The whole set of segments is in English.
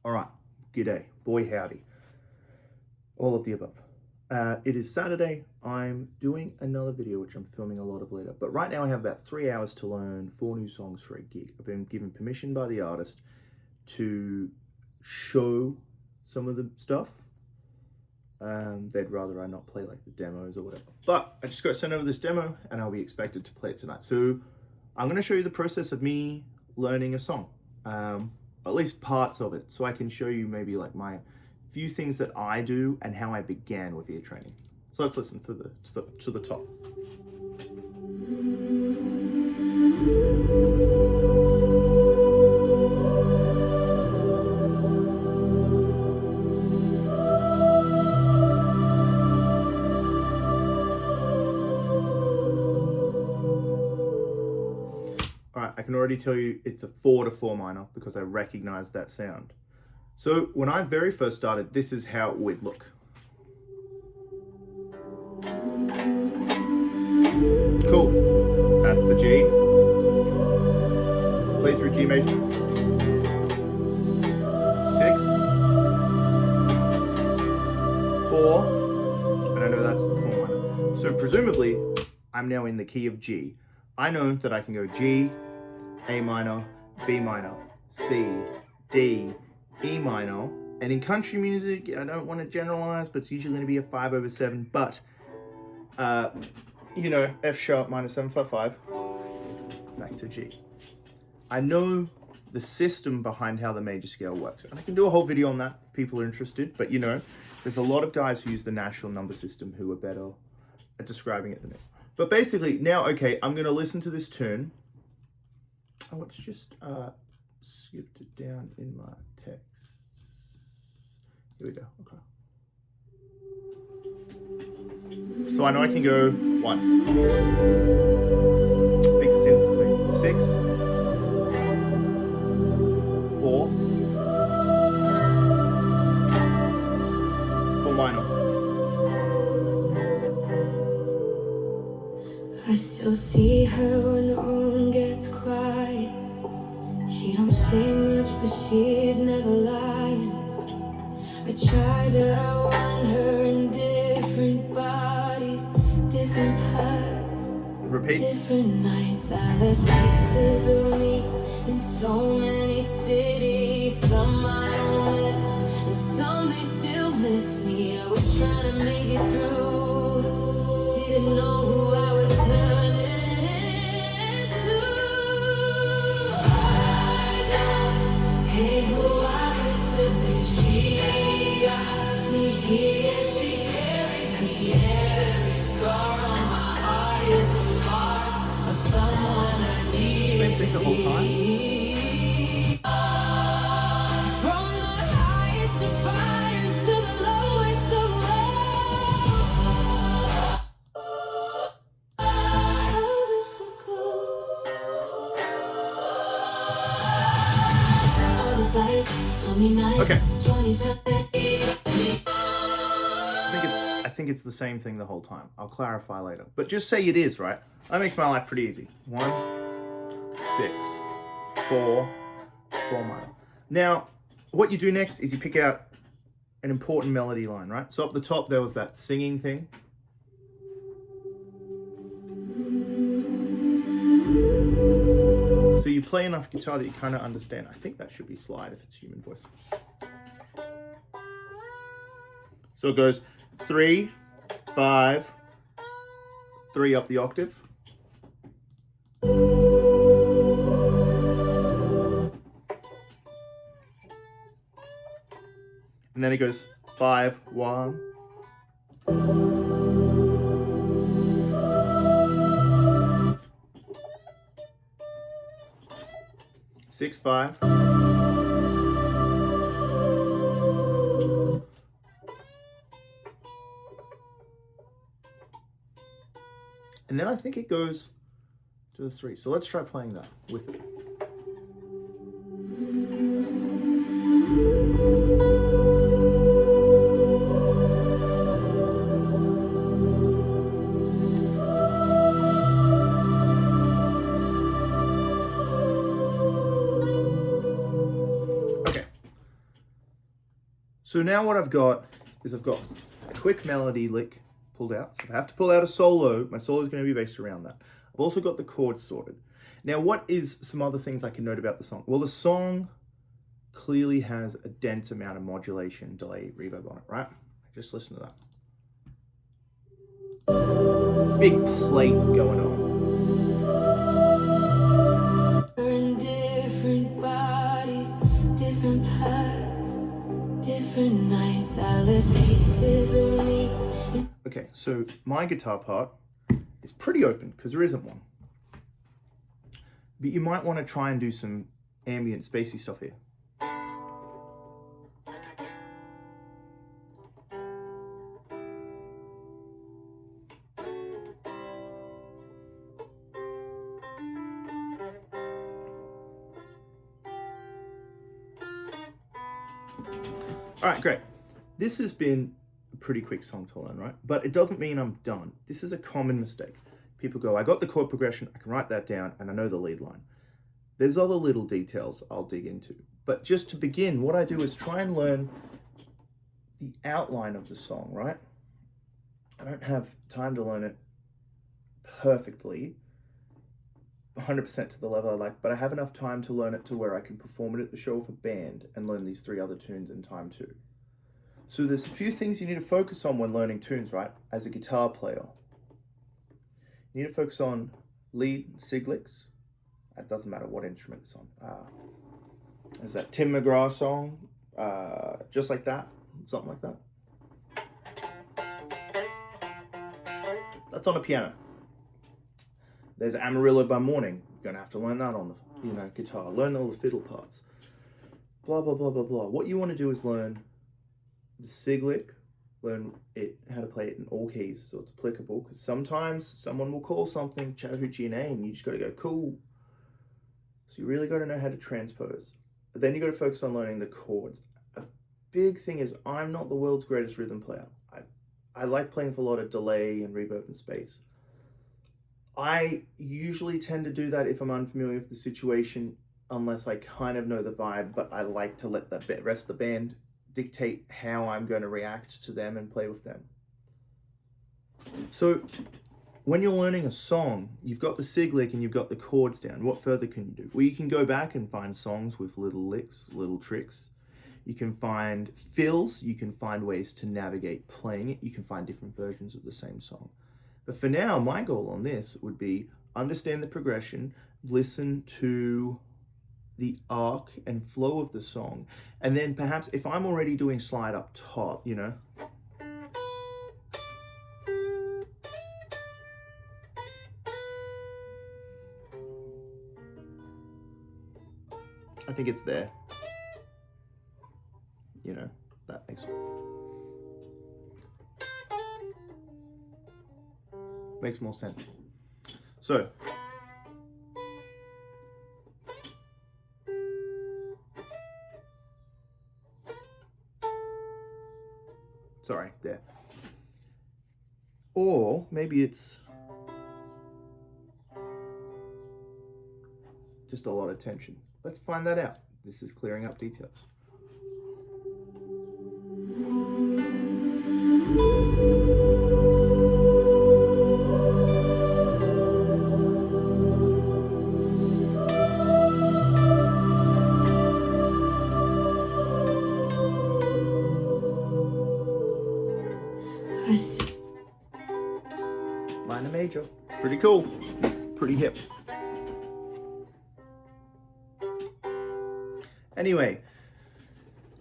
All right, g'day, boy howdy, all of the above. It is Saturday. I'm doing another video, which I'm filming a lot of later. But right now I have about 3 hours to learn 4 new songs for a gig. I've been given permission by the artist to show some of the stuff. They'd rather I not play like the demos or whatever. But I just got sent over this demo and I'll be expected to play it tonight. So I'm going to show you the process of me learning a song. At least parts of it, so I can show you maybe like my few things that I do and how I began with ear training. So let's listen to the top. Alright, I can already tell you it's a 4 to 4 minor because I recognize that sound. So when I very first started, this is how it would look. Cool. That's the G. Play through G major. 6. 4. And I know that's the 4 minor. So presumably, I'm now in the key of G. I know that I can go G, A minor, B minor, C, D, E minor, and in country music, I don't want to generalize, but it's usually going to be a 5/7, but, you know, F sharp minor 7/5, back to G. I know the system behind how the major scale works, and I can do a whole video on that if people are interested, but you know, there's a lot of guys who use the national number system who are better at describing it than me. But basically, now, okay, I'm going to listen to this tune. Oh, it's just skipped it down in my text. Here we go. Okay. So I know I can go 1. Big synth thing. 6. 4. 4 minor. I still see her when the room gets quiet. She don't say much, but she's never lying. I try to outrun her in different bodies, different paths, Repeats. different nights. I left pieces of me in so many cities. Some I don't miss, and some they still miss me. I was trying to make it through, didn't know who I was turning into. I don't hate who I was, but she got me here. She carried me. Every scar on my heart is a mark of someone I need. Same thing the whole time. From the highest of fires to the lowest of lows. How this will go. All the sights, how many nights, Okay. 20 times. I think it's the same thing the whole time. I'll clarify later. But just say it is, right? That makes my life pretty easy. 1, 6, 4, 4 minor. Now, what you do next is you pick out an important melody line, right? So up the top, there was that singing thing. So you play enough guitar that you kind of understand. I think that should be slide if it's human voice. So it goes 3, 5, 3 up the octave. And then it goes 5, 1. Six, 5. And then I think it goes to the 3. So let's try playing that with it. So now what I've got is I've got a quick melody lick pulled out. So if I have to pull out a solo, my solo is going to be based around that. I've also got the chords sorted. Now, what is some other things I can note about the song? Well, the song clearly has a dense amount of modulation, delay, reverb on it, right? Just listen to that. Big plate going on. We're in different bodies, different paths, different nights. I left pieces of me. Okay, so my guitar part is pretty open because there isn't one. But you might want to try and do some ambient, spacey stuff here. All right, great. This has been a pretty quick song to learn, right? But it doesn't mean I'm done. This is a common mistake. People go, I got the chord progression, I can write that down, and I know the lead line. There's other little details I'll dig into. But just to begin, what I do is try and learn the outline of the song, right? I don't have time to learn it perfectly, 100% to the level I like, but I have enough time to learn it to where I can perform it at the show for band and learn these 3 other tunes in time too. So there's a few things you need to focus on when learning tunes, right? As a guitar player, you need to focus on lead, sig licks. It doesn't matter what instrument it's on. There's that Tim McGraw song, Just Like That, something like that. That's on a piano. There's Amarillo by Morning. You're gonna have to learn that on the guitar. Learn all the fiddle parts. Blah, blah, blah, blah, blah. What you want to do is learn the sig lick, learn how to play it in all keys so it's applicable, because sometimes someone will call something Chattahoochee and A and you just got to go, cool. So you really got to know how to transpose. But then you got to focus on learning the chords. A big thing is I'm not the world's greatest rhythm player. I like playing with a lot of delay and reverb and space. I usually tend to do that if I'm unfamiliar with the situation, unless I kind of know the vibe, but I like to let the rest of the band dictate how I'm going to react to them and play with them. So when you're learning a song, you've got the sig lick and you've got the chords down. What further can you do? Well, you can go back and find songs with little licks, little tricks. You can find fills. You can find ways to navigate playing it. You can find different versions of the same song. But for now, my goal on this would be understand the progression, listen to the arc and flow of the song, and then perhaps if I'm already doing slide up top, I think it's there. That makes more sense. So sorry, there. Or maybe it's just a lot of tension. Let's find that out. This is clearing up details. Minor major. Pretty cool. Pretty hip. Anyway,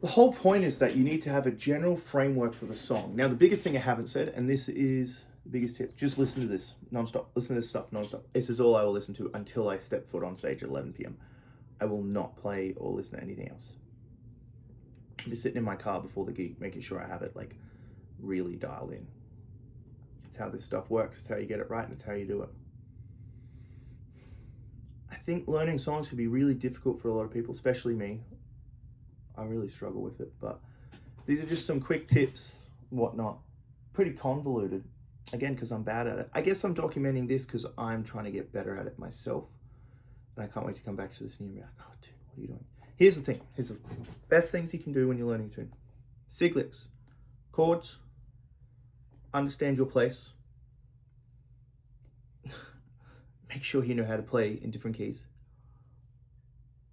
the whole point is that you need to have a general framework for the song. Now, the biggest thing I haven't said, and this is the biggest tip, just listen to this nonstop. Listen to this stuff nonstop. This is all I will listen to until I step foot on stage at 11 p.m. I will not play or listen to anything else. I'll be sitting in my car before the gig, making sure I have it really dialed in. It's how this stuff works. It's how you get it right, and it's how you do it. I think learning songs can be really difficult for a lot of people, especially me. I really struggle with it, but these are just some quick tips, whatnot. Pretty convoluted, again, because I'm bad at it. I guess I'm documenting this because I'm trying to get better at it myself, and I can't wait to come back to this and be like, oh, dude, what are you doing? Here's the thing. Here's the best things you can do when you're learning a tune. Cyclics, chords, understand your place. Make sure you know how to play in different keys.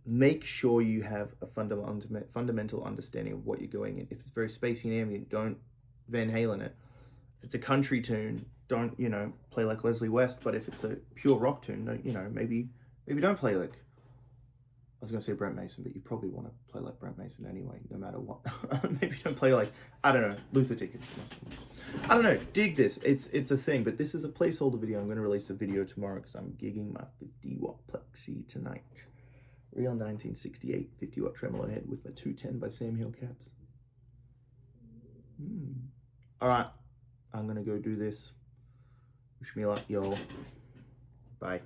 Make sure you have a fundamental understanding of what you're going in. If it's very spacey and ambient, don't Van Halen it. If it's a country tune, don't, play like Leslie West. But if it's a pure rock tune, maybe don't play like, I was going to say Brent Mason, but you probably want to play like Brent Mason anyway, no matter what. Maybe don't play like, I don't know, Luther Dickinson or something. I don't know, dig this. It's a thing, but this is a placeholder video. I'm going to release a video tomorrow because I'm gigging my 50-watt plexi tonight. Real 1968 50-watt tremolo head with my 210 by Sam Hill caps. All right, I'm going to go do this. Wish me luck, y'all. Bye.